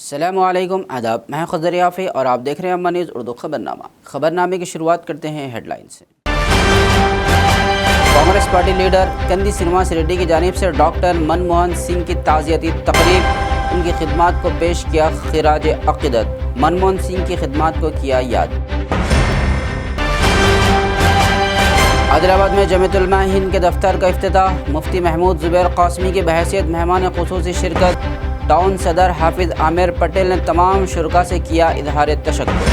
अस्सलामु अलैकुम आदाब, मैं खज़र याफ़ी और आप देख रहे हैं अम्मा न्यूज़ उर्दू खबरनामा। खबरनामे की शुरुआत करते हैं हेडलाइन से। कांग्रेस पार्टी लीडर कंदी श्रीनिवास रेड्डी की जानिब से डॉक्टर मनमोहन सिंह की ताज़ियती तकरीब, उनकी खिदमात को पेश किया खिराज अक़ीदत, मनमोहन सिंह की खिदमात को किया याद। आदिलाबाद में जमीयतुल उलमा हिंद के दफ्तर का इफ्तिताह, मुफ्ती महमूद ज़ुबैर क़ासिमी की बहैसियत मेहमान ख़ुसूसी शिरकत। टाउन सदर हाफिज़ आमिर पटेल ने तमाम शुरका से किया इजहार तशक्कुर।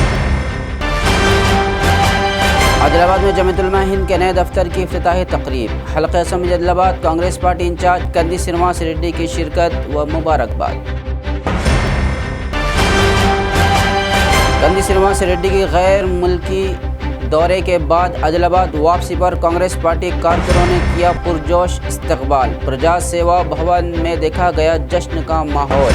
आदिलाबाद में जमीयतुल उलमा हिंद के नए दफ्तर की इफ्तिताही तकरीब, हल्क़े assembly Adilabad Congress party in charge Kandi Srinivas Reddy की शिरकत व मुबारकबाद। कंदी श्रीनिवास रेड्डी की गैर मुल्की दौरे के बाद आदिलाबाद वापसी पर कांग्रेस पार्टी कारकुनों ने किया पुरजोश इस्तकबाल, प्रजा सेवा भवन में देखा गया जश्न का माहौल।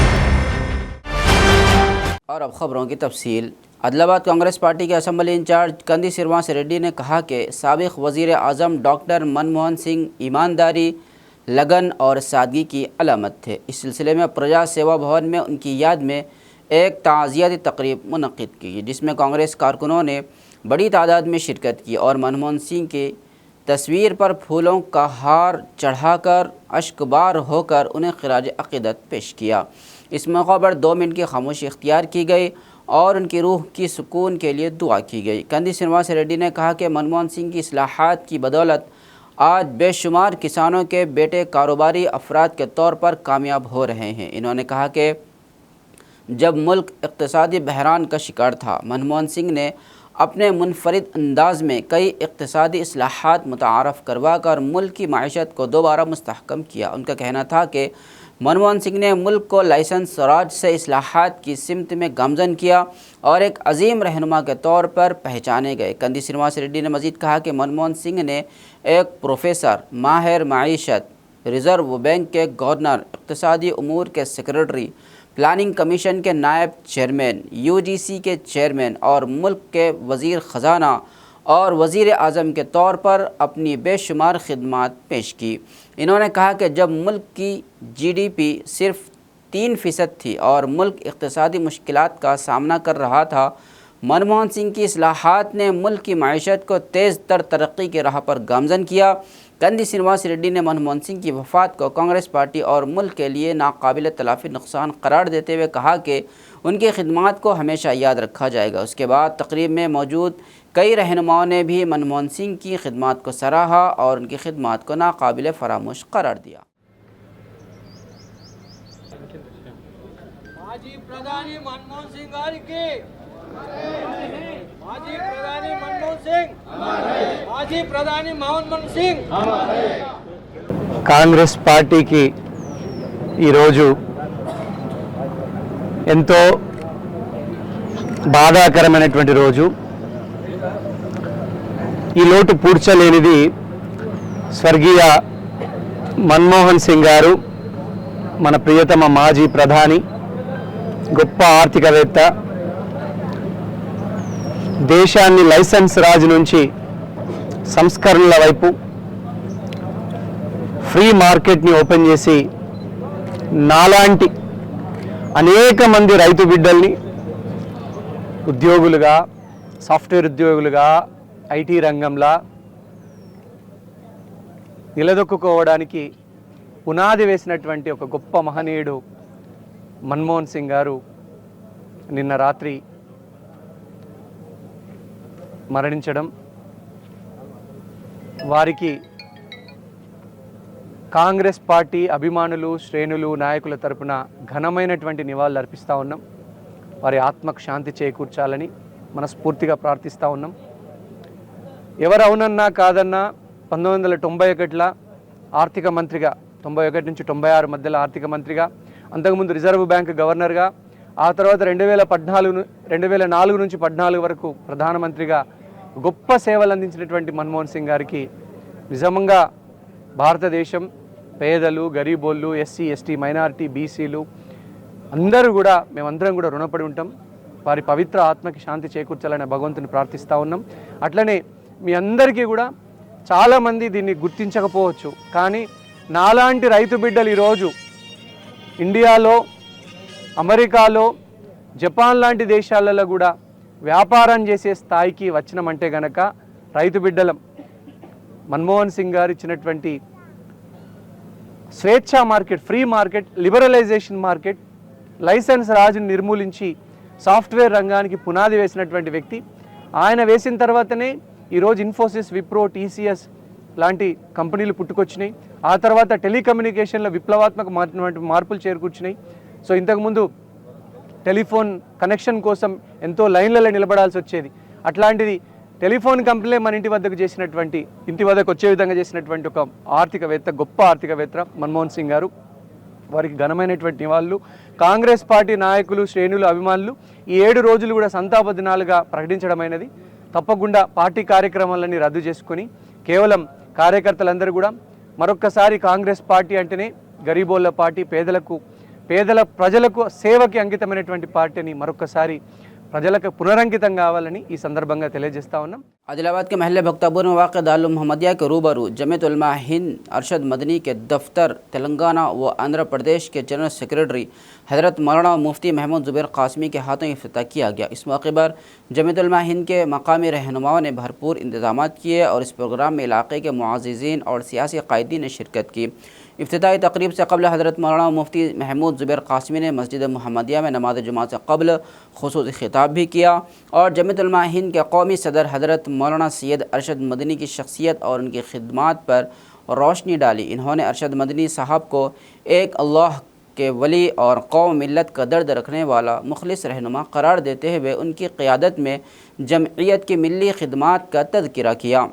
और अब खबरों की तफसील। आदिलाबाद कांग्रेस पार्टी के असम्बली इंचार्ज कंदी श्रीनिवास रेड्डी ने कहा कि साबिक़ वज़ीर आज़म डॉक्टर मनमोहन सिंह ईमानदारी, लगन और सादगी की अलामत थे। इस सिलसिले में प्रजा सेवा भवन में उनकी याद में एक ताज़ियती तकरीब मुनक़्क़िद की, जिसमें कांग्रेस कारकुनों ने बड़ी तादाद में शिरकत की और मनमोहन सिंह की तस्वीर पर फूलों का हार चढ़ाकर अश्कबार होकर उन्हें खिराज अक़ीदत पेश किया। इस मौका पर 2 मिनट की खामोशी इख्तियार की गई और उनकी रूह की सुकून के लिए दुआ की गई। कंदी श्रीनिवास रेड्डी ने कहा कि मनमोहन सिंह की इस्लाहात की बदौलत आज बेशुमार किसानों के बेटे कारोबारी अफराद के तौर पर कामयाब हो रहे हैं। इन्होंने कहा कि जब मुल्क इक़्तिसादी बहरान का शिकार था, मनमोहन सिंह ने अपने मुनफरिद अंदाज में कई इक़्तिसादी इस्लाहात मुतारफ़ करवा कर मुल्क की माइशत को दोबारा मुस्तहकम किया। उनका कहना था कि मनमोहन सिंह ने मुल्क को लाइसेंस राज से इस्लाहात की सिमत में गामज़न किया और एक अजीम रहनुमा के तौर पर पहचाने गए। कंदी श्रीनिवास रेड्डी ने मज़ीद कहा कि मनमोहन सिंह ने एक प्रोफेसर, माहिर माईशत, रिज़र्व बैंक के गवर्नर, इक़्तिसादी उमूर के सेक्रेटरी, प्लानिंग कमीशन के नायब चेयरमैन, UGC के चेयरमैन और मुल्क के वज़ीर ख़जाना और वज़ीर आज़म के तौर पर अपनी बेशुमार खिदमात पेश की। इन्होंने कहा कि जब मुल्क की GDP सिर्फ 3% थी और मुल्क इक़्तिसादी मुश्किलात का सामना कर रहा था, मनमोहन सिंह की इस्लाहात ने मुल्क की माइशत को तेज़ तर तरक्की की राह पर गामज़न किया। कंदी श्रीनिवास रेड्डी ने मनमोहन सिंह की वफ़ात को कांग्रेस पार्टी और मुल्क के लिए नाकाबिल तलाफ़ी नुकसान करार देते हुए कहा कि उनकी खिदमात को हमेशा याद रखा जाएगा। उसके बाद तकरीब में मौजूद कई रहनुमाओं ने भी मनमोहन सिंह की खिदमात को सराहा और उनकी खिदमात को नाकाबिल फरामोश करार दिया। माजी प्रधानी मनमोहन सिंह गारिकी, माजी प्रधानी मनमोहन सिंह, माजी प्रधानी मनमोहन सिंह। కాంగ్రెస్ పార్టీకి ఈరోజు ఎంతో బాధాకరమైనటువంటి రోజు. ఈ లోటు పూడ్చలేనిది స్వర్గీయ మన్మోహన్ సింగ్ గారు, మన ప్రియతమ మాజీ ప్రధాని, గొప్ప ఆర్థికవేత్త, దేశాన్ని లైసెన్స్ రాజు నుంచి సంస్కరణల వైపు, ఫ్రీ మార్కెట్ని ఓపెన్ చేసి నాలాంటి అనేక మంది రైతు బిడ్డల్ని ఉద్యోగులుగా, సాఫ్ట్వేర్ ఉద్యోగులుగా, IT రంగంలో నిలదొక్కుకోవడానికి పునాది వేసినటువంటి ఒక గొప్ప మహనీయుడు మన్మోహన్ సింగ్ గారు నిన్న రాత్రి మరణించడం, వారికి కాంగ్రెస్ పార్టీ అభిమానులు, శ్రేణులు, నాయకుల తరపున ఘనమైనటువంటి నివాళులు అర్పిస్తూ ఉన్నాం. వారి ఆత్మకు శాంతి చేకూర్చాలని మనస్ఫూర్తిగా ప్రార్థిస్తూ ఉన్నాం. ఎవరు అవునన్నా కాదన్నా 1991లో ఆర్థిక మంత్రిగా, 91 నుంచి 96 మధ్యలో ఆర్థిక మంత్రిగా, అంతకుముందు రిజర్వ్ బ్యాంక్ గవర్నర్గా, ఆ తర్వాత 2004 నుంచి 14 వరకు ప్రధానమంత్రిగా గొప్ప సేవలు అందించినటువంటి మన్మోహన్ సింగ్ గారికి నిజంగా భారతదేశం, పేదలు, గరీబోళ్ళు, SC, ST, మైనారిటీ, BCలు అందరూ కూడా, మేమందరం కూడా రుణపడి ఉంటాం. వారి పవిత్ర ఆత్మకి శాంతి చేకూర్చాలని భగవంతుని ప్రార్థిస్తూ ఉన్నాం. అట్లనే మీ అందరికీ కూడా చాలామంది దీన్ని గుర్తించకపోవచ్చు, కానీ నాలాంటి రైతు బిడ్డలు ఈరోజు ఇండియాలో, అమెరికాలో, జపాన్ లాంటి దేశాలలో కూడా వ్యాపారం చేసే స్థాయికి వచ్చినామంటే గనక రైతు బిడ్డలం. మన్మోహన్ సింగ్ గారు ఇచ్చినటువంటి స్వేచ్ఛా market, free market, liberalisation market, licence రాజుని నిర్మూలించి సాఫ్ట్వేర్ రంగానికి పునాది వేసినటువంటి వ్యక్తి. ఆయన వేసిన తర్వాతనే ఈరోజు ఇన్ఫోసిస్, విప్రో, టీసీఎస్ లాంటి కంపెనీలు పుట్టుకొచ్చినాయి. ఆ తర్వాత టెలికమ్యూనికేషన్లో విప్లవాత్మక మార్పులు చేరుకూర్చున్నాయి. సో ఇంతకుముందు టెలిఫోన్ కనెక్షన్ కోసం ఎంతో లైన్లలో నిలబడాల్సి వచ్చేది. అట్లాంటిది టెలిఫోన్ కంపెనీ మన ఇంటి వద్దకు చేసినటువంటి, ఇంటి వద్దకు వచ్చే విధంగా చేసినటువంటి ఒక ఆర్థికవేత్త, గొప్ప ఆర్థికవేత్త మన్మోహన్ సింగ్ గారు. వారికి ఘనమైనటువంటి నివాళులు. కాంగ్రెస్ పార్టీ నాయకులు, శ్రేణులు, అభిమానులు ఈ 7 రోజులు కూడా సంతాప దినాలుగా ప్రకటించడమైనది. తప్పకుండా పార్టీ కార్యక్రమాలన్నీ రద్దు చేసుకొని కేవలం కార్యకర్తలందరూ కూడా మరొక్కసారి కాంగ్రెస్ పార్టీ అంటేనే గరీబోళ్ళ పార్టీ, ప్రజలకు సేవకి అంకితమైనటువంటి పార్టీ అని మరొక్కసారి ప్రజలకు పునరంకితం కావాలని ఈ సందర్భంగా తెలియజేస్తా ఉన్నాం. आदिलाबाद के महल्ले भक्तापुर में वाक़ दारुल मोहम्मदिया के रूबरू जमीयत उलमा हिंद अरशद मदनी के दफ्तर तेलंगाना व आंध्र प्रदेश के जनरल सेक्रेटरी हज़रत मौलाना मुफ्ती महमूद ज़ुबैर क़ासमी के हाथों इफ्तिताह किया गया। इस मौके पर जमीयत उलमा हिंद के मकामी रहनुमाओं ने भरपूर इंतज़ामात किए और इस प्रोग्राम में इलाक़े के मुआज़्ज़िज़ीन और सियासी क़ायदीन ने शिरकत की। इफ्तिताही तकरीब से कबल हज़रत मौलाना मुफ्ती महमूद ज़ुबैर क़ासमी ने मस्जिद मोहम्मदिया में नमाज जुमा से कबल ख़ुसूसी ख़िताब भी किया और जमीयत उलमा हिंद के कौमी सदर हज़रत मौलाना सैयद अरशद मदनी की शख्सियत और उनकी खिदमात पर रोशनी डाली। इन्होंने अरशद मदनी साहब को एक अल्लाह के वली और कौम मिल्लत का दर्द रखने वाला मुखलिस रहनुमा करार देते हुए उनकी क़ियादत में जमईयत की मिली खिदमात का तज़किरा किया।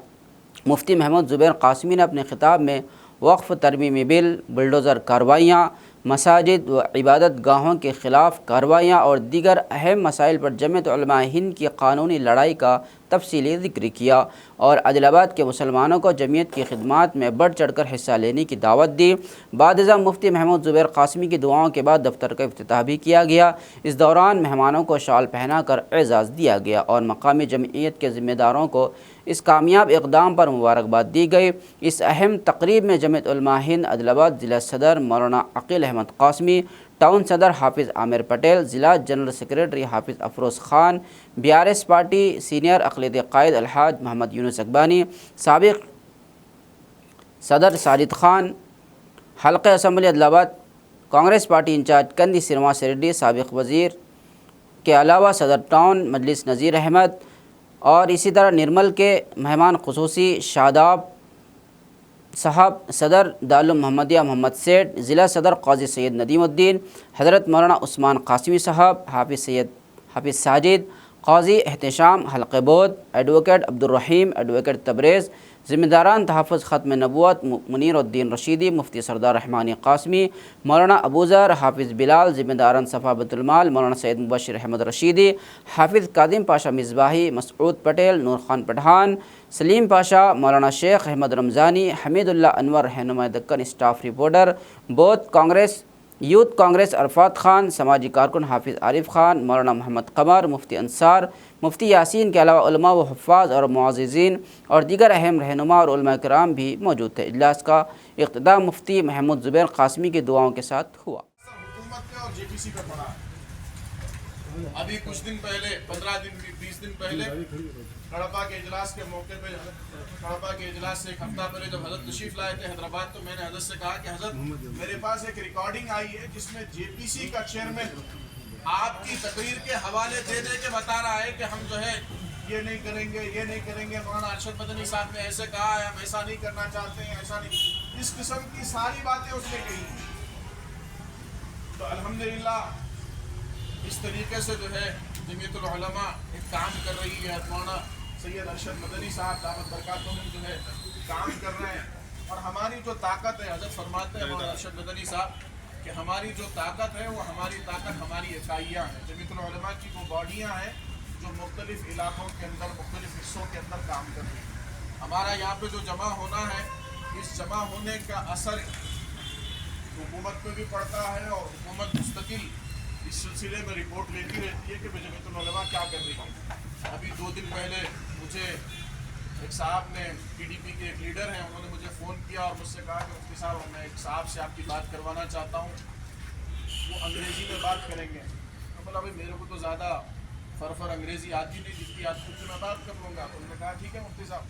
मुफ्ती महमूद ज़ुबैर क़ासमी ने अपने ख़िताब में वक्फ़ तरमीमी बिल, बुलडोज़र कार्रवाइयाँ, मसाजिद व इबादत गाहों के ख़िलाफ़ कार्रवाइयाँ और दीगर अहम मसाइल पर जमीयत उलमा हिंद की क़ानूनी लड़ाई का तफसीली ज़िक्र किया और आदिलाबाद के मुसलमानों को जमीयत की खिदमात में बढ़ चढ़ कर हिस्सा लेने की दावत दी। बादशाह मुफ्ती महमूद ज़ुबैर क़ासमी की दुआओं के बाद दफ्तर का इफ्तिताह भी किया गया। इस दौरान मेहमानों को शाल पहना कर एज़ाज़ दिया गया और मकामी जमईयत के ज़िम्मेदारों को इस कामयाब इक़दाम पर मुबारकबाद दी गई। इस अहम तकरीब में जमीयत उलमा हिंद आदिलाबाद ज़िला सदर मौलाना अकील अहमद क़ासमी, टाउन सदर हाफिज़ आमिर पटेल, ज़िला general secretary Hafiz Afroz Khan, BRS party senior अक़लीदी क़ायद अलहाज मोहम्मद यूनुस अकबानी, साबिक़ सदर साजिद ख़ान, हल्क़े assembly Adilabad Congress party in charge Kandi Srinivas Reddy, साबिक़ वज़ीर के अलावा सदर टाउन मजलिस नज़ीर अहमद और इसी तरह निर्मल के मेहमान ख़ुसूसी शादाब साहब, सदर दारुल मोहम्मदिया मोहम्मद सेठ, ज़िला सदर क़ाज़ी सैयद नदीमुद्दीन, हज़रत मौलाना उस्मान क़ासमी साहब, हाफिज़ साजिद, क़ाज़ी एहतशाम हल्क़े बोध, एडवोकेट अब्दुर्रहीम, एडवोकेट तबरेज़, ज़िम्मेदारान तहफ़्फ़ुज़ ख़त्म नबूवत मुनीरुद्दीन रशीदी, मुफ्ती सरदार रहमानी क़ासमी, मौलाना अबूज़र, हाफिज़ बिलाल, ज़िम्मेदारान सफ़ा बैतुल माल, मौलाना सैयद मुबशिर अहमद रशीदी, हाफिज़ कादिम पाशा मिज़बाही, मसऊद पटेल, नूर खान पठान, सलीम पाशा, मौलाना शेख अहमद रमज़ानी, हमीदुल्लाह अनवर, रहनुमा दक्कन स्टाफ रिपोर्टर बोध कांग्रेस, यूथ कांग्रेस अरफात खान, समाजी कारकुन हाफिज़ आरिफ खान, मौलाना मोहम्मद कमर, मुफ्ती अंसार, मुफ्ती यासीन के अलावा उलमा व हुफ़्फ़ाज़ और मुअज़्ज़िज़ीन और दीगर अहम रहनुमा और उलमा किराम भी मौजूद थे। इजलास का इख्तिताम मुफ्ती महमूद ज़ुबैर क़ासमी की दुआओं के साथ हुआ। हुकूमत पे और जेपीसी पे पड़ा है। अभी कुछ दिन पहले 15 दिन 20 दिन पहले कड़पा के इजलास के मौके पे, कड़पा के इजलास से एक हफ्ता पहले जब हज़रत तशरीफ लाए थे हैदराबाद, तो मैंने हज़रत से कहा कि हज़रत मेरे पास एक रिकॉर्डिंग आई है जिसमें जेपीसी का चेयरमैन आपकी तकरीर के हवाले दे के बता रहा है कि हम जो है ये नहीं करेंगे, मौलाना अरशद मदनी साहब ने ऐसे कहा है, हम ऐसा नहीं करना चाहते हैं, ऐसा नहीं, इस किस्म की सारी बातें उसने कही। तो अल्हम्दुलिल्लाह इस तरीके से जो है जमीयतुल उलमा एक काम कर रही है। मौलाना सैयद अरशद मदनी साहब दावत बरकातुहुम जो है काम कर रहे हैं और हमारी जो ताकत है, हज़रत फरमाते हैं मौलाना अरशद मदनी साहब कि हमारी जो ताकत है वो हमारी इकाइयाँ हैं। जमीयतुल उलमा की वो बॉडियाँ हैं जो मुख्तलिफ इलाक़ों के अंदर, मुख्तलिफ हिस्सों के अंदर काम कर रही है। हमारा यहाँ पे जो जमा होना है, इस जमा होने का असर हुकूमत पे भी पड़ता है और हुकूमत मुस्तकिल इस सिलसिले में रिपोर्ट लेती रहती है कि जमीयतुल उलमा क्या कर रही है। अभी 2 दिन पहले मुझे एक साहब ने, PDP के एक लीडर हैं, उन्होंने मुझे फ़ोन किया और मुझसे कहा कि मुफ्ती साहब मैं एक साहब से आपकी बात करवाना चाहता हूँ, वो अंग्रेज़ी में बात करेंगे। तो बोला भाई मेरे को तो ज़्यादा फर अंग्रेज़ी आती नहीं, जितनी आती उतनी मैं बात कर लूँगा। तो उन्होंने कहा ठीक है मुफ्ती साहब।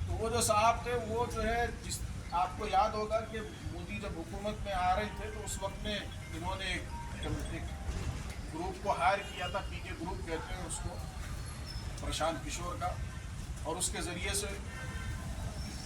तो वो जो साहब थे वो जो है, जिस आपको याद होगा कि मोदी जब हुकूमत में आ रहे थे तो उस वक्त में इन्होंने एक ग्रुप को हायर किया था, पीके ग्रुप कहते हैं उसको, प्रशांत किशोर का, और उसके ज़रिए से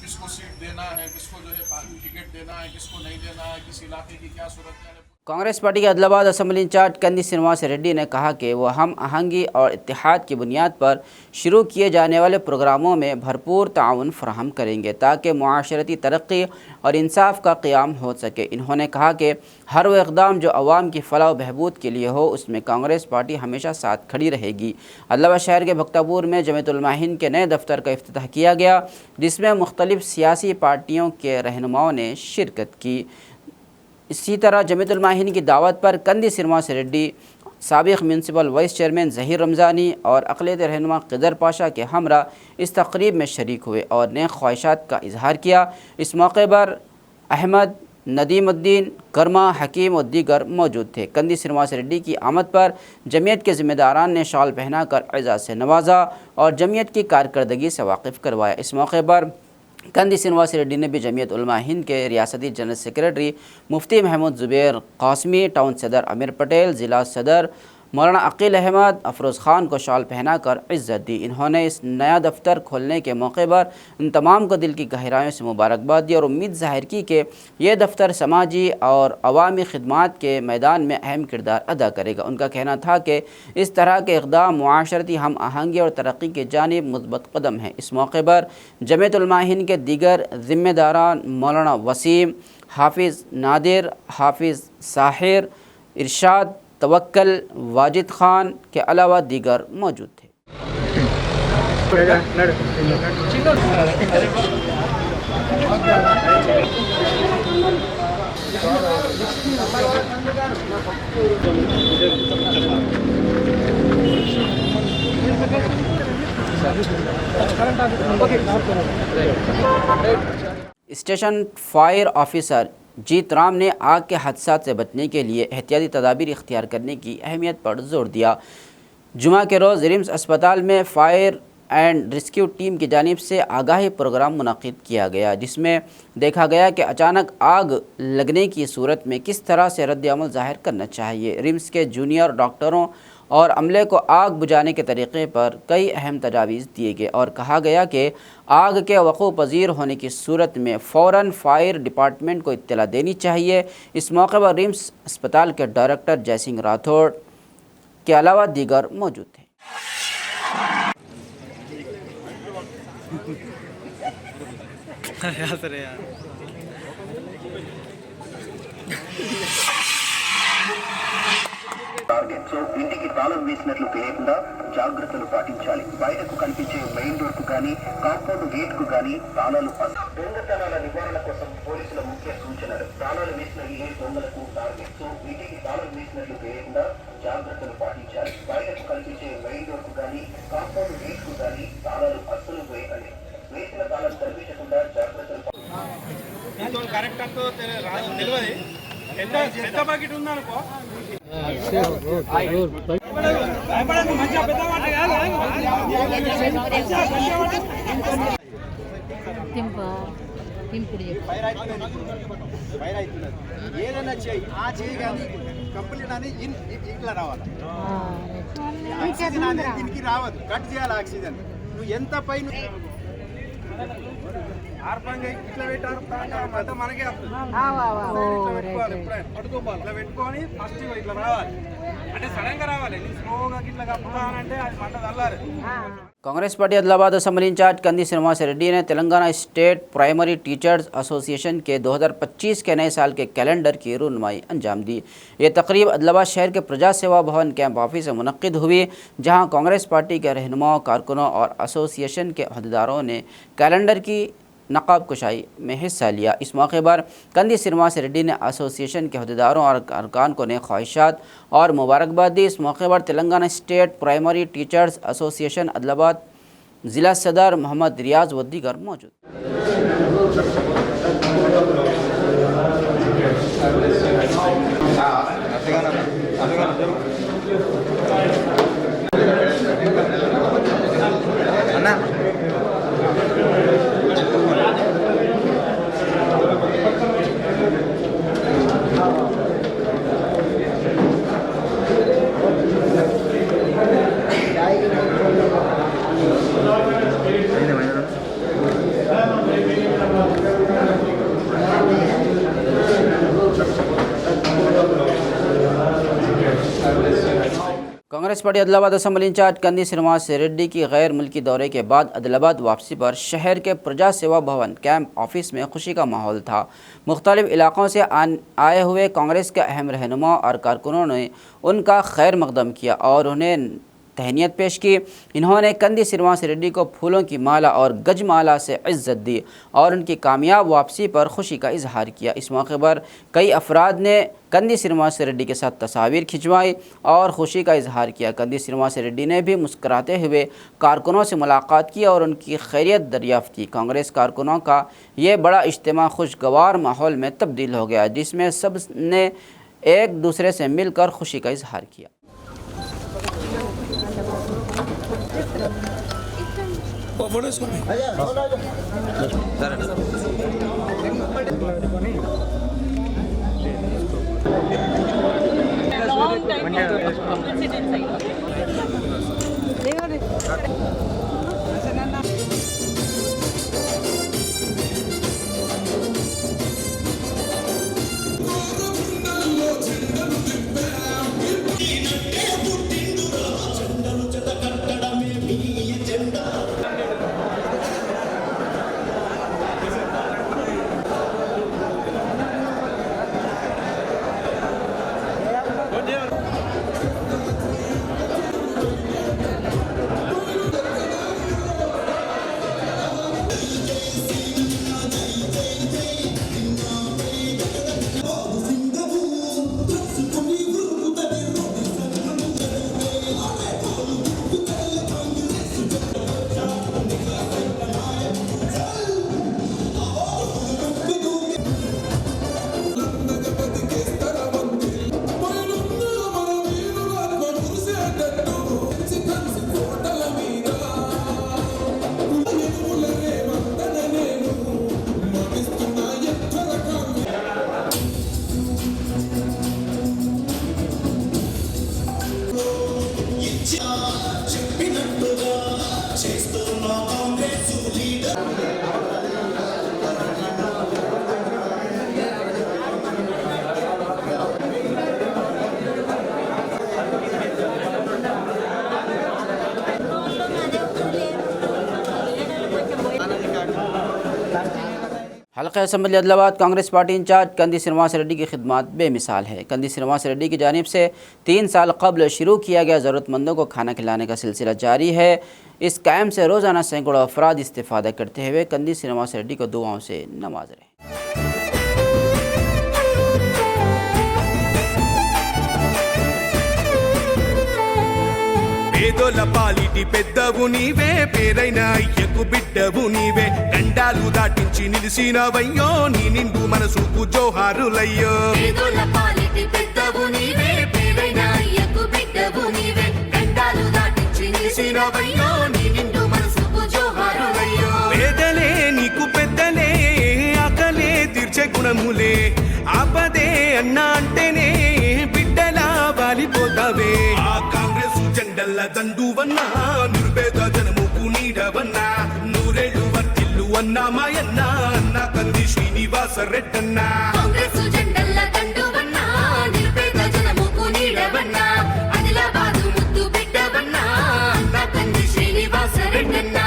किसको सीट देना है, किसको जो है टिकट देना है, किसको नहीं देना है, किस इलाके की क्या सूरत है। कांग्रेस पार्टी के अदलाबाद असम्बली इंचार्ज कंदी श्रीनिवास रेड्डी ने कहा कि वो हम आहंगी और इत्तेहाद की बुनियाद पर शुरू किए जाने वाले प्रोग्रामों में भरपूर ताउन फराहम करेंगे ताकि मुआशरती तरक्की और इंसाफ का क़याम हो सके। इन्होंने कहा कि हर वो इक़दाम जो अवाम की फ़लाह व बहबूद के लिए हो उसमें कांग्रेस पार्टी हमेशा साथ खड़ी रहेगी। अदलाबाद शहर के भक्तापुर में जमीयत उलमा हिंद के नए दफ्तर का इफ्तिताह किया गया, जिसमें मुख्तलिफ़ सियासी पार्टियों के रहनुमाओं ने शिरकत की। इसी तरह जमीयत उलमा हिंद की दावत पर कंदी श्रीनिवास रेड्डी, साबिक़ municipal vice chairman Zaheer Ramzani और अक़लियत रहनुमा क़दर पाशा के हमरा इस तक़रीब में शरीक हुए और नए ख्वाहिशात का इजहार किया। इस मौके पर अहमद, नदीमुद्दीन, कर्मा, हकीम और दीगर मौजूद थे। कंदी श्रीनिवास रेड्डी की आमद पर जमीयत के ज़िम्मेदारान ने शॉल पहनाकर एज़ाज़ से नवाजा और जमीयत की कारकर्दगी से वाकिफ़ करवाया। इस मौके पर कंदी श्रीनिवास रेड्डी ने भी जमीयत उलमा हिंद के रियासती जनरल सेक्रेटरी मुफ्ती महमूद ज़ुबैर क़ासमी, टाउन सदर अमीर पटेल, ज़िला सदर मौलाना अकील अहमद, अफरोज़ ख़ान को शॉल पहनाकर इज़्ज़त दी। इन्होंने इस नया दफ्तर खोलने के मौके पर उन तमाम को दिल की गहराइयों से मुबारकबाद दी और उम्मीद ज़ाहिर की कि यह दफ्तर समाजी और अवामी खिदमात के मैदान में अहम किरदार अदा करेगा। उनका कहना था कि इस तरह के इक़दाम मुआशरती हम आहंगी और तरक्की की जानिब मुस्बत कदम है। इस मौके पर जमीयत उलमा हिंद के दीगर ज़िम्मेदारान मौलाना वसीम, हाफिज़ नादिर, हाफिज़ साहिर, इरशाद, तवक्कल, वाजिद खान के अलावा दीगर मौजूद थे। स्टेशन फायर ऑफिसर जीत राम ने आग के हादसात से बचने के लिए एहतियाती तदाबीर इख्तियार करने की अहमियत पर जोर दिया। जुमा के रोज़ रिम्स अस्पताल में फायर एंड रेस्क्यू टीम की जानिब से आगाही प्रोग्राम मुनक़िद किया गया, जिसमें देखा गया कि अचानक आग लगने की सूरत में किस तरह से रद्द-ए-अमल ज़ाहिर करना चाहिए। रिम्स के जूनियर डॉक्टरों और अमले को आग बुझाने के तरीक़े पर कई अहम तजावीज़ दिए गए और कहा गया कि आग के वक़ूअ पज़ीर होने की सूरत में फ़ौरन फायर डिपार्टमेंट को इत्तला देनी चाहिए। इस मौके पर रिम्स अस्पताल के डायरेक्टर जयसिंह राठौड़ के अलावा दीगर मौजूद थे। టార్గెట్ సో ఇంటికి తాళం వేసినట్లు తెలియకుండా జాగ్రత్తలు పాటించాలి. బయటకు కనిపించే మెయిన్ డోర్ కు కానీ కాంపౌండ్ గేట్ కు కానీ తాళాలు దొంగతనాల నివారణ కోసం పోలీసుల ముఖ్య సూచనలు. తాళాలు వేసిన ఇల్లు దొంగలకు టార్గెట్ సో ఇంటికి తాళం వేసినట్లు తెలియకుండా జాగ్రత్తలు పాటించాలి. బయటకు కనిపించే మెయిన్ డోర్ కు కానీ కాంపౌండ్ గేట్ కు కానీ తాళాలు అస్సలు వేయకండి. వేసిన తాళం కనిపించకుండా జాగ్రత్తలు కరెక్ట్ అంటూ తెలియదు. ఎంత బకెట్ ఉందనుకో ఏదైనా చేయి ఆ చేయి కానీ కంప్లీట్ అని ఇట్లా రావాలి. ఆక్సిజన్ అనేది దీనికి రావద్దు, కట్ చేయాలి ఆక్సిజన్. నువ్వు ఎంత పైన ఆర్పంగా ఇట్లా పెట్టారు అంతా మనకే వస్తుంది. పట్టుకోవాలి, ఇట్లా పెట్టుకొని ఫస్ట్ ఇట్లా రావాలి. అంటే సడన్ గా రావాలి, స్లోగా ఇట్లా కప్పుతానంటే అది మంట చల్లారు. Congress party अदलाबाद assembly in charge Kandi Srinivas Reddy ने Telangana state primary teachers association के 2025 के नए साल के कैलेंडर की रूनुमाई अंजाम दी। ये तकरीब अदलाबाद शहर के प्रजा सेवा भवन कैंप ऑफिस में मुनक्किद हुई, जहां कांग्रेस पार्टी के रहनुमाओं, कारकुनों और एसोसिएशन के अहदेदारों ने कैलेंडर की नक़ाब कुशाई में हिस्सा लिया। इस मौके पर कंदी श्रीनिवास रेड्डी ने एसोसिएशन के अहदेदारों और अरकान को नए ख्वाहिशात और मुबारकबाद दी। इस मौके पर Telangana state primary teachers association Adilabad ज़िला सदर मोहम्मद रियाज व दीगर मौजूद। Congress party Adilabad assembly in charge Kandi Srinivas Reddy की गैर मुल्की दौरे के बाद आदिलाबाद वापसी पर शहर के प्रजा सेवा भवन कैंप ऑफिस में खुशी का माहौल था। मुख्तलिफ इलाकों से आए हुए कांग्रेस के अहम रहनुमा और कारकुनों ने उनका खैर मकदम किया और उन्हें तहनीत पेश की। इन्होंने कंदी श्रीनिवास रेड्डी को फूलों की माला और गजमाला से इज्जत दी और उनकी कामयाब वापसी पर खुशी का इजहार किया। इस मौके पर कई अफराद ने कंदी श्रीनिवास रेड्डी के साथ तस्वीर खिंचवाई और खुशी का इजहार किया। कंदी श्रीनिवास रेड्डी ने भी मुस्कराते हुए कारकुनों से मुलाकात की और उनकी खैरियत दरियाफ्त की। कांग्रेस कारकुनों का ये बड़ा इज्तिमा खुशगवार माहौल में तब्दील हो गया, जिसमें सब ने एक दूसरे से मिलकर खुशी का इजहार किया। हल्का assembly Adilabad Congress party in charge Kandi Srinivas Reddy की खिदमत बेमिसाल है। कंदी श्रीनिवास रेड्डी की जानिब से 3 साल कबल शुरू किया गया ज़रूरतमंदों को खाना खिलाने का सिलसिला जारी है। इस कैंप से रोज़ाना सैकड़ों अफराद इस्तिफ़ादा करते हुए कंदी श्रीनिवास रेड्डी को दुआओं से नवाज रहे। పేదోల పాలిటి పెద్దవు నీవే, పేరైన అయ్యకు బిడ్డవు నీవే, గండాలు దాటించి నిలిసినవయ్యో, నీ నిండు మనసుకు జోహారులయ్యో. పేదోల పాలిటి పెద్దవు నీవే, పేరైన అయ్యకు బిడ్డవు నీవే, గండాలు దాటించి నిలిసినవయ్యో, నీ నిండు మనసుకు జోహారులయ్యో. పేదలే నీకు పెద్దలే, ఆకలే తీర్చే గుణములే, ఆపదే అన్నా అంటేనే బిడ్డలా వాలిపోతావే. ఆ కాంగ్రెస్ జెండల్ల దండువన్నా, నిర్భేద జనముకు నీడవన్నా, నూరేళ్ళు వర్తిల్లు అన్నా మాయన్నా, అన్నా కంది శ్రీనివాస రెడ్డన్నా. కాంగ్రెస్ జెండల్ల దండువన్నా, నిర్భేద జనముకు నీడవన్నా, ఆదిలాబాదు ముద్దు బిడ్డవన్నా, అన్నా కంది శ్రీనివాస రెడ్డన్నా.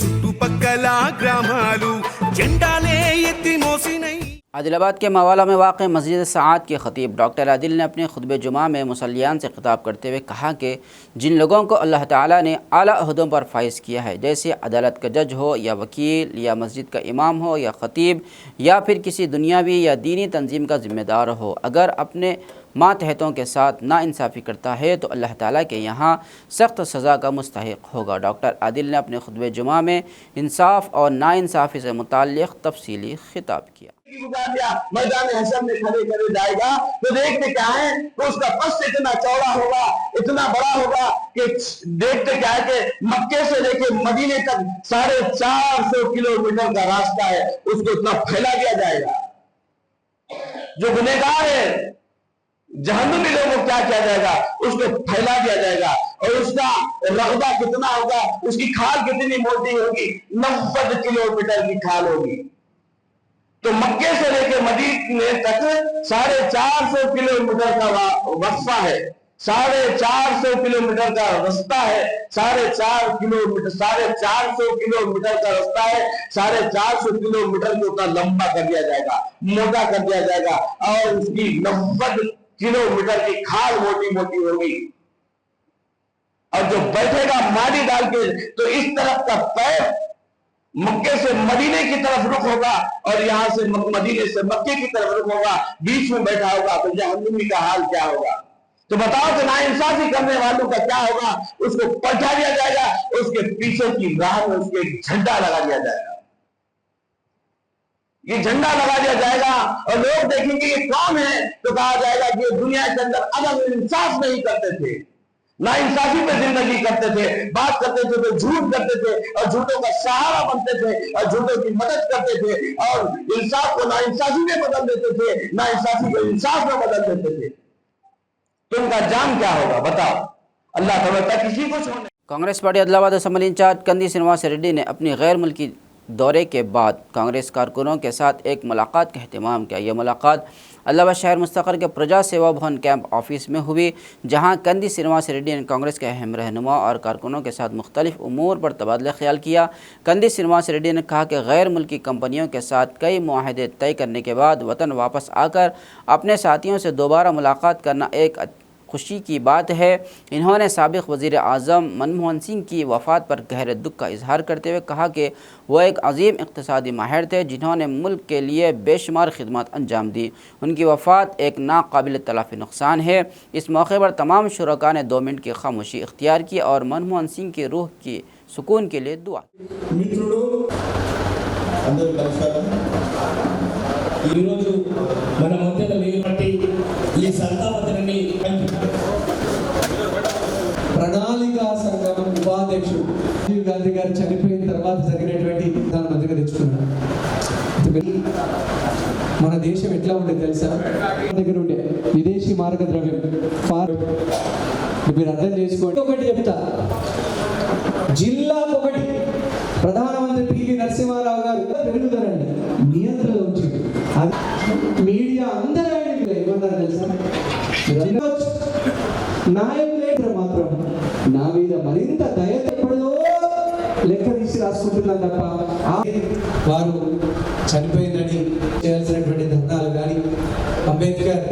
చుట్టుపక్కల గ్రామాలు జెండాలే ఎత్తి మోసినై. आदिलाबाद के मवाला में वाक़ मस्जिद सआद के ख़तीब डॉक्टर आदिल ने अपने खुतबे जुमा में मुसल्लियान से खिताब करते हुए कहा कि जिन लोगों को अल्लाह ताला ने आला अहदों पर फाइज किया है, जैसे अदालत का जज हो या वकील या मस्जिद का इमाम हो या ख़तीब या फिर किसी दुनियावी या दीनी तंजीम का ज़िम्मेदार हो, अगर अपने मातहतों के साथ नाइंसाफ़ी करता है तो अल्लाह ताला के यहाँ सख्त सज़ा का मुस्तहिक होगा। डॉक्टर आदिल ने अपने खुतबे जुमा में इंसाफ और नाइंसाफ़ी से मुताल्लिक़ तफसीली खिताब किया। गुजार दिया, मैदान हशर में खड़े करे जाएगा, तो देखते क्या है तो उसका कष्ट इतना चौड़ा होगा, इतना बड़ा होगा कि देखते क्या है कि मक्के से लेकर मदीने तक 450 किलोमीटर का रास्ता है, उसको इतना फैला दिया जाएगा। जो गुनहगार है जहन्नमी लोगों को क्या किया जाएगा, उसको फैला दिया जाएगा, और उसका रकबा कितना होगा, उसकी खाल कितनी मोटी होगी, 90 किलोमीटर की खाल होगी। तो मक्के से लेकर मदीने तक 450 किलोमीटर का वक्फा है, 450 किलोमीटर का रास्ता है, 450 किलोमीटर का रास्ता है, 450 किलोमीटर को उतना लंबा कर दिया जाएगा, मोटा कर दिया जाएगा, और उसकी 90 किलोमीटर की खाल मोटी मोटी होगी। और जो बैठेगा माटी डाल के, तो इस तरफ का पैर मक्के से मदीने की तरफ रुख होगा, और यहां से मदीने से मक्के की तरफ रुख होगा, बीच में बैठा होगा, तो जहन्नमी का हाल क्या होगा। तो बताओ तो नाइंसाफी करने वालों का क्या होगा, उसको पलटा दिया जाएगा, उसके पीछे की राह में उसके झंडा लगा दिया जाएगा, ये झंडा लगा दिया जाएगा, और लोग देखेंगे ये कौन है, तो कहा जाएगा कि दुनिया के अंदर अदल इंसाफ नहीं करते थे, नाइंसाफी पे जिंदगी करते थे, बात करते थे तो झूठ करते थे, और झूठों का सहारा बनते थे, और झूठों की मदद करते थे, और इंसाफ को नाइंसाफी में बदल देते थे, नाइंसाफी को इंसाफ में बदल देते थे। तो उनका जाम क्या होगा बताओ। अल्लाह तआला किसी को छोड़ने। Congress party Adilabad assembly in charge Kandi Srinivas Reddy ने अपनी गैर मुल्की दौरे के बाद कांग्रेस कारकुनों के साथ एक मुलाकात का अहतमाम किया। यह मुलाकात आदिलाबाद शहर मुस्तक़र के प्रजा सेवा भवन कैंप ऑफिस में हुई, जहां कंदी श्रीनिवास रेड्डी ने कांग्रेस के अहम रहनुमा और कारकुनों के साथ मुख्तलिफ उमूर पर तबादला ख्याल किया। कंदी श्रीनिवास रेड्डी ने कहा कि गैर मुल्की कंपनियों के साथ कई मुआहदे तय करने के बाद वतन वापस आकर अपने साथियों से दोबारा मुलाकात करना एक खुशी की बात है। इन्होंने साबिक़ वज़ीर आज़म मनमोहन सिंह की वफ़ात पर गहरे दुख का इजहार करते हुए कहा कि वह एक अजीम इक़्तिसादी माहिर थे, जिन्होंने मुल्क के लिए बेशुमार खिदमत अंजाम दी। उनकी वफ़ात एक नाकाबिल तलाफ़ी नुकसान है। इस मौके पर तमाम शुरका ने 2 मिनट की खामोशी इख्तियार की और मनमोहन सिंह की रूह की सुकून के लिए दुआ। ప్రణాళికా సంఘం ఉపాధ్యక్షుడు రాజీవ్ గాంధీ గారు చనిపోయిన తర్వాత జరిగినటువంటి దాని మధ్యగా తెచ్చుకున్నాడు. మన దేశం ఎట్లా ఉండేది తెలుసా, దగ్గర ఉండే విదేశీ మార్గ ద్రవ్యం మీరు అర్థం చేసుకోండి. ఒకటి చెప్తా, జిల్లాకు ఒకటి ప్రధానమంత్రి పివి నరసింహారావు గారు పెరుగుదరండి నియంత్రణ ఉంచి అది మీడియా అందరూ ఏమన్నారు తెలుసా, నాయకులు మాత్రం నా మీద మరింత దయతో లెక్క తీసి రాసుకుంటున్నాను తప్ప వారు చనిపోయిందని చేయాల్సినటువంటి ధర్నాలు కానీ అంబేద్కర్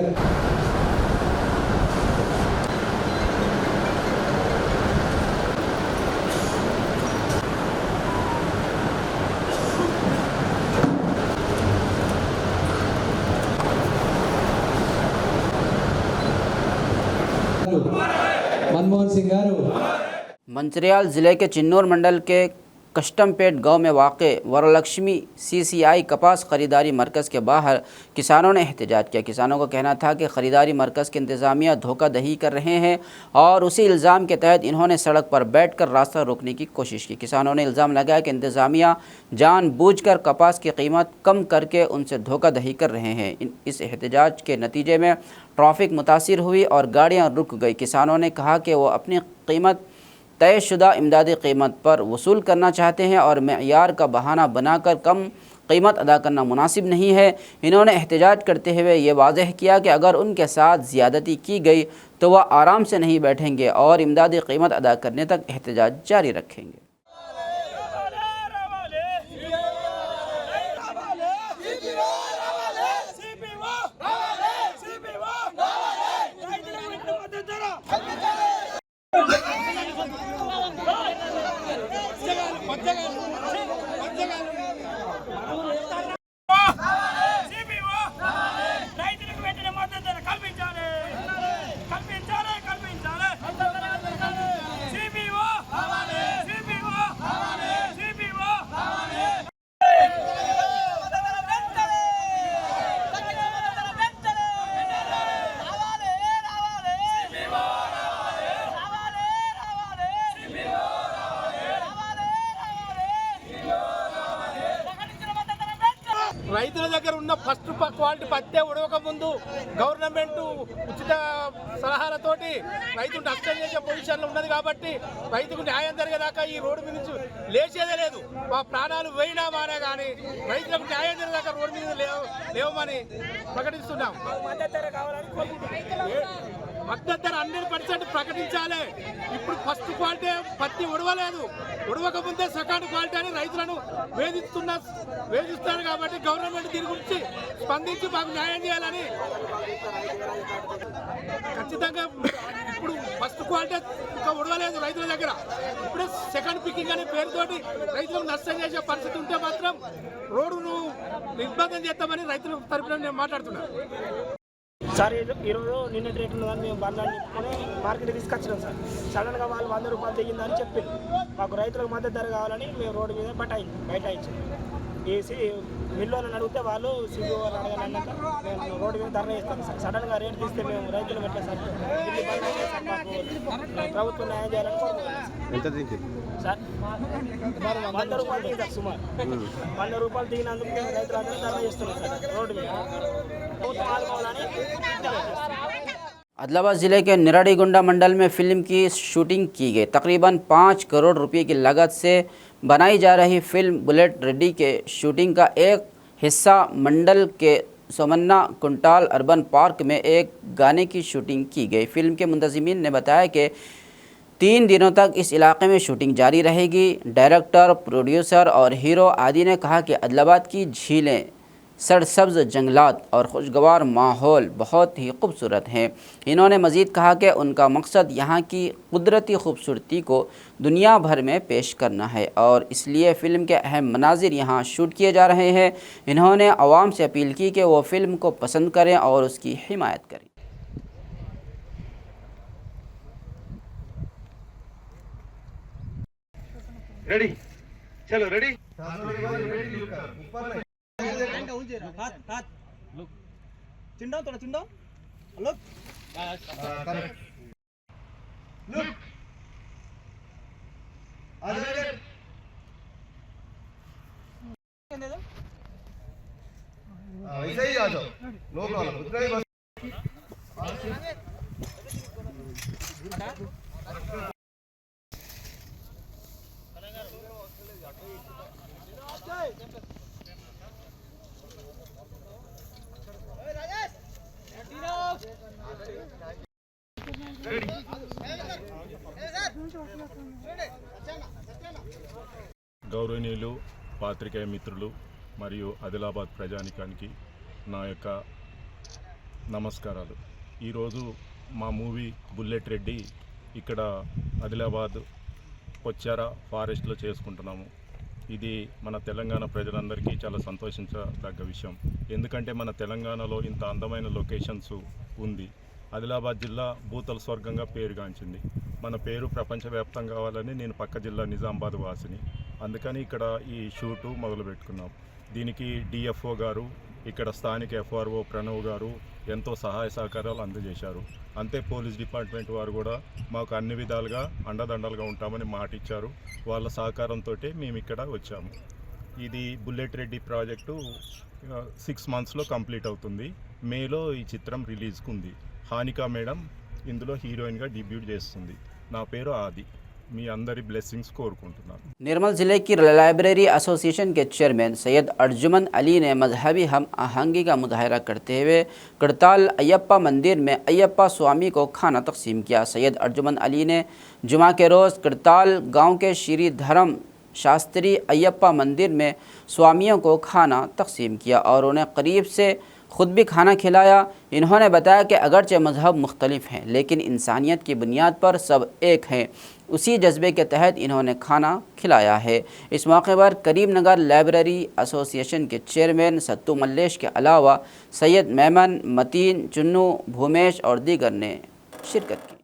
मनमोहन सिंह गारू। मंचिरियाल ज़िले के चिन्नूर मंडल के कस्टमपेट गांव में वाक़ वरलक्ष्मी CCI कपास ख़रीदारी मरकज़ के बाहर किसानों ने एहतजाज किया। किसानों का कहना था कि ख़रीदारी मरकज़ के इंतज़ामिया धोखाधड़ी कर रहे हैं और उसी इल्ज़ाम के तहत इन्होंने सड़क पर बैठकर रास्ता रोकने की कोशिश की। किसानों ने इल्ज़ाम लगाया कि इंतज़ामिया जानबूझकर कपास की कीमत कम करके उनसे धोखाधड़ी कर रहे हैं। इस एहतजाज के नतीजे में ट्रैफिक मुतासिर हुई और गाड़ियाँ रुक गई। किसानों ने कहा कि वो अपनी कीमत तयशुदा इमदादी कीमत पर वसूल करना चाहते हैं और मेयार का बहाना बनाकर कम कीमत अदा करना मुनासिब नहीं है। इन्होंने एहतजाज करते हुए ये वाज़ेह किया कि अगर उनके साथ ज़्यादती की गई तो वह आराम से नहीं बैठेंगे और इमदादी कीमत अदा करने तक एहतजाज जारी रखेंगे। కల్పించాలి రైతుల దగ్గర ఉన్న ఫస్ట్ క్వాలిటీ పత్తే ఉడవక ముందు గవర్నమెంట్ ఉచిత సలహాలతోటి రైతును నష్టం చేసే పొజిషన్లో ఉన్నది కాబట్టి రైతుకు న్యాయం జరిగేదాకా ఈ రోడ్డు మీద నుంచి లేచేదే లేదు. మా ప్రాణాలు పోయినా మానే కానీ రైతులకు న్యాయం జరిగేదాకా రోడ్డు మీద లేవమని ప్రకటిస్తున్నాం. మద్దతు ధర 100% ప్రకటించాలి. ఇప్పుడు ఫస్ట్ క్వాలిటీ పత్తి ఉడవలేదు, ఉడవక ముందే సెకండ్ క్వాలిటీ అని రైతులను వేధిస్తారు కాబట్టి గవర్నమెంట్ దీని గురించి స్పందించి మాకు న్యాయం చేయాలని ఖచ్చితంగా. ఇప్పుడు ఫస్ట్ క్వాలిటీ ఇంకా ఉడవలేదు రైతుల దగ్గర, ఇప్పుడు సెకండ్ పికింగ్ అనే పేరుతోటి రైతులకు నష్టం చేసే పరిస్థితి ఉంటే మాత్రం రోడ్డును నిర్బంధం చేస్తామని రైతుల తరఫున నేను మాట్లాడుతున్నాను. సార్ ఈరోజు నిన్న రేట్ ఉన్నదని మేము బంధాన్ని చెప్పుకొని మార్కెట్కి తీసుకొచ్చినాం సార్. సడన్గా వాళ్ళు 100 రూపాయలు దిగిందని చెప్పింది. మాకు రైతులకు మద్దతు ధర కావాలని మేము రోడ్డు మీద బైఠాయించాం. వేసి మిల్లులను అడిగితే వాళ్ళు సిబిఓ అడగాలన్నాక మేము రోడ్డు మీద ధర వేస్తాం సార్. సడన్గా రేట్ తీస్తే మేము రైతులు పెట్టాం సార్. ఢిల్లీ బంద్ అయితే సార్ మాకు ప్రభుత్వం న్యాయం చేయాలని సార్. 100 రూపాయలు దిగింది సార్. సుమారు 100 రూపాయలు దిగినందుకు మేము రైతులందరూ ధర చేస్తున్నాం సార్ రోడ్డు మీద. आदिलाबाद ज़िले के निराड़ीगुंडा मंडल में फिल्म की शूटिंग की गई। तकरीबन 5 करोड़ रुपए की लागत से बनाई जा रही फिल्म बुलेट रेड्डी के शूटिंग का एक हिस्सा मंडल के सोमन्ना कुंटाल अर्बन पार्क में एक गाने की शूटिंग की गई। फिल्म के मुंतज़िमीन ने बताया कि 3 दिनों तक इस इलाके में शूटिंग जारी रहेगी। डायरेक्टर, प्रोड्यूसर और हीरो आदि ने कहा कि आदिलाबाद की झीलें, सरसब्ज जंगलात और खुशगवार माहौल बहुत ही खूबसूरत हैं। इन्होंने मज़ीद कहा कि उनका मकसद यहाँ की कुदरती खूबसूरती को दुनिया भर में पेश करना है और इसलिए फ़िल्म के अहम मनाजिर यहाँ शूट किए जा रहे हैं। इन्होंने आवाम से अपील की कि वो फ़िल्म को पसंद करें और उसकी हिमायत करें। रेडी, चलो रेडी। हाथ चिंडो थोड़ा चिंडो लुक लुक ऐसे ही आ जाओ लोग उतना ही बस। గౌరవనీయులు పాత్రికేయ మిత్రులు మరియు ఆదిలాబాద్ ప్రజానికానికి నా యొక్క నమస్కారాలు. ఈరోజు మా మూవీ బుల్లెట్ రెడ్డి ఇక్కడ ఆదిలాబాద్ కొచ్చారా ఫారెస్ట్లో చేసుకుంటున్నాము. ఇది మన తెలంగాణ ప్రజలందరికీ చాలా సంతోషించదగ్గ విషయం. ఎందుకంటే మన తెలంగాణలో ఇంత అందమైన లొకేషన్స్ ఉంది. ఆదిలాబాద్ జిల్లా భూతల స్వర్గంగా పేరుగాంచింది. మన పేరు ప్రపంచవ్యాప్తం కావాలని నేను పక్క జిల్లా నిజామాబాద్ వాసిని. అందుకని ఇక్కడ ఈ షూటు మొదలు పెట్టుకున్నాం. దీనికి డిఎఫ్ఓ గారు, ఇక్కడ స్థానిక ఎఫ్ఆర్ఓ ప్రణవ్ గారు ఎంతో సహాయ సహకారాలు అందజేశారు. అంతే పోలీస్ డిపార్ట్మెంట్ వారు కూడా మాకు అన్ని విధాలుగా అండదండలుగా ఉంటామని మాట ఇచ్చారు. వాళ్ళ సహకారంతో మేము ఇక్కడ వచ్చాము. ఇది బుల్లెట్ రెడ్డి ప్రాజెక్టు 6 మంత్స్లో కంప్లీట్ అవుతుంది. మేలో ఈ చిత్రం రిలీజ్కు ఉంది. హానికా మేడం ఇందులో హీరోయిన్గా డెబ్యూట్ చేస్తుంది. నా పేరు ఆది. మీ అందరి బ్లెస్సింగ్స్ కోరుకుంటున్నాను. निर्मल ज़िले की लाइब्रेरी एसोसिएशन के चेयरमैन सैयद अर्जुमन अली ने मजहबी हम आहंगी का मुजाहरा करते हुए कड़ताल अयप्पा मंदिर में अयप्पा स्वामी को खाना तकसीम किया। सैयद अर्जुमन अली ने जुमा के रोज़ कड़ताल गांव के श्री धर्म शास्त्री अयप्पा मंदिर में स्वामियों को खाना तकसीम किया और उन्हें करीब से ख़ुद भी खाना खिलाया। इन्होंने बताया कि अगरचे मज़हब मुख्तलिफ हैं लेकिन इंसानियत की बुनियाद पर सब एक हैं। उसी जज्बे के तहत इन्होंने खाना खिलाया है। इस मौके पर करीम नगर लाइब्रेरी एसोसिएशन के चेयरमैन सत्तू मल्लेश के अलावा सैयद मेमन, मतीन, चुन्नू, भूमेश और दीगर ने शिरकत की।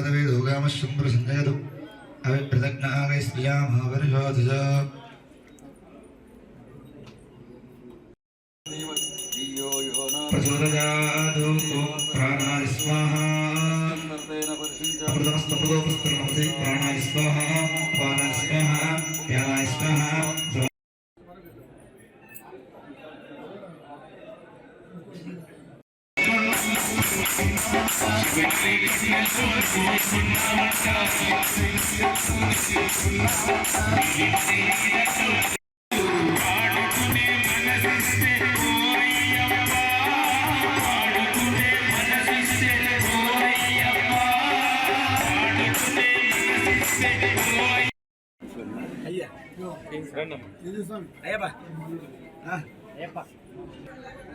जातवेदोगामशुम्भ्र संजयतु अविप्रदग्नागैस्त्रियामहावर्षोधजा प्रचोदयातु प्राणाय स्वाहा अमृतमस्तप्रदोपस्त्रमसि प्राणाय स्वाहा पानाय स्वाहा ज्ञानाय स्वाहा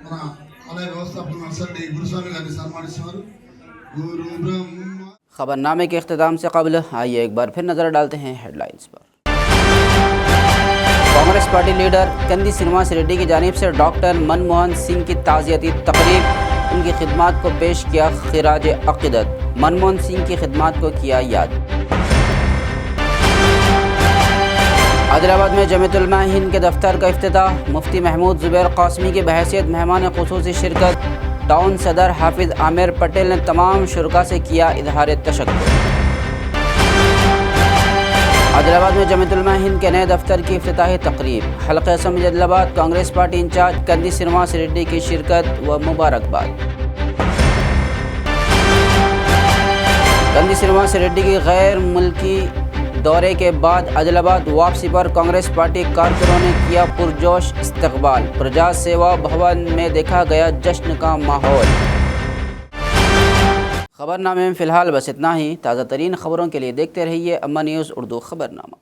మన ఆలయ వ్యవస్థాపకులు నర్సరెడ్డి గురుస్వామి గారిని సన్మానిస్తున్నారు. గురు బ్రహ్మ. खबरनामे के अख्ताम से कबल आइए एक बार फिर नज़र डालते हैं हेडलाइंस पर। कांग्रेस पार्टी लीडर कंदी श्रीनिवास रेड्डी की जानिब से डॉक्टर मनमोहन सिंह की ताज़ियती तकरीब, उनकी खिदमात को पेश किया खिराज अक़ीदत, मनमोहन सिंह की खिदमात को किया याद। आदिलाबाद में जमीयत उलमा हिंद के दफ्तर का इफ्तिताह, मुफ्ती महमूद ज़ुबैर क़ासिमी की बहैसियत मेहमान ख़ुसूसी शिरकत। टाउन सदर हाफिज़ आमिर पटेल ने तमाम शुरका से किया इजहार तशक्कुर। आदिलाबाद में जमीयत उलमा हिंद के नए दफ्तर की इफ्तिताही तकरीब, हल्क़े assembly Adilabad Congress party in charge Kandi Srinivas Reddy की शिरकत व मुबारकबाद। कंदी श्रीनिवास रेड्डी की गैर मुल्की दौरे के बाद आदिलाबाद वापसी पर कांग्रेस पार्टी कारकुनों ने किया पुरजोश इस्तकबाल, प्रजा सेवा भवन में देखा गया जश्न का माहौल। खबरनामे में फ़िलहाल बस इतना ही। ताज़ा तरीन खबरों के लिए देखते रहिए अम्मा न्यूज़ उर्दू खबरनामा।